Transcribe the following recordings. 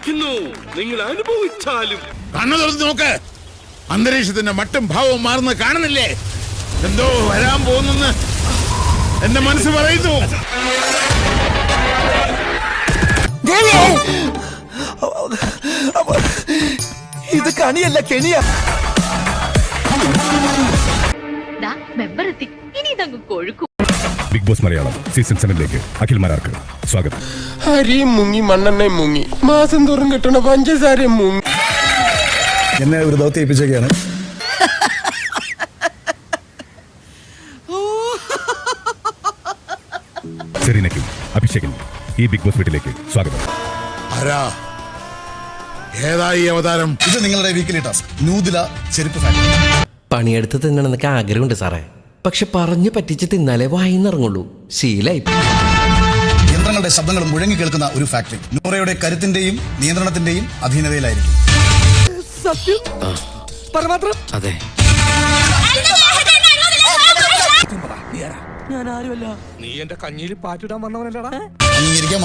സമ്മാനിക്കുന്നു, നിങ്ങൾ അനുഭവിച്ചാലും. കണ്ണു തുറന്ന് നോക്ക്, അന്തരീക്ഷത്തിന്റെ മട്ടും ഭാവവും മാറുന്ന കാണുന്നില്ലേ? എന്തോ വരാൻ പോകുന്നെന്ന് എന്റെ മനസ്സ് പറയുന്നു. ഇത് കണിയല്ല, കെണിയാ. Bigg Boss Malayalam season 7 Akhil മാരാർക്ക് സ്വാഗതം. അരിയും മുങ്ങി മണ്ണെണ്ണയും മുങ്ങി മാസം തോറും കിട്ടണ പഞ്ചസാരയും മുങ്ങി. എന്നെ ഒരു ദൗത്യം ഏൽപ്പിച്ചൊക്കെയാണ്. സെറീനയ്ക്കും അഭിഷേകിനും ഈ ബിഗ് ബോസ് വീട്ടിലേക്ക് സ്വാഗതം. ആരാ, ഏതാ ഈ അവതാരം? ഇത് നിങ്ങളുടെ വീക്കിലി ടാസ്ക്, നൂദില ചെരുപ്പ് ഫാക്ടറി. പണിയെടുത്ത് തിന്നണമെന്നൊക്കെ ആഗ്രഹമുണ്ട് സാറേ, പക്ഷെ പറഞ്ഞു പറ്റിച്ച് തിന്നാലേ വായിന്നിറങ്ങുള്ളൂ. ശീലായി. യന്ത്രങ്ങളുടെ ശബ്ദങ്ങളും മുഴങ്ങി കേൾക്കുന്ന ഒരു ഫാക്ടറി നൂറയുടെ കരുത്തിന്റെയും നിയന്ത്രണത്തിന്റെയും അധീനതയിലായിരിക്കും. സത്യം അതെ. ഞാൻ ആരുമല്ല. നീ എന്റെ കഞ്ഞിയിൽ പാറ്റിടാൻ വന്നവനല്ലടാ.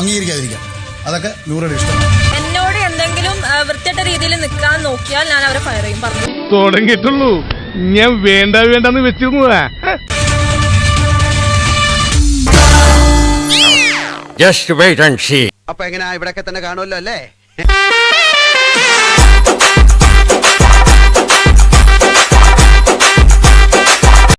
അംഗീകരിക്കാതിരിക്കാം, അതൊക്കെ നൂറയുടെ ഇഷ്ടമാണ്. എന്നോട് എന്തെങ്കിലും വൃത്തിയായിട്ട രീതിയിൽ നിൽക്കാൻ നോക്കിയാൽ ഞാൻ അവരെ ഫയർ ചെയ്യും. പറഞ്ഞു തുടങ്ങിയിട്ടുള്ളൂ, ഞാൻ വേണ്ടെന്ന് വെച്ചിരുന്നതാ. Just wait and see. അപ്പൊ എങ്ങനെയാ, ഇവിടെയൊക്കെ തന്നെ കാണുമല്ലോ അല്ലേ?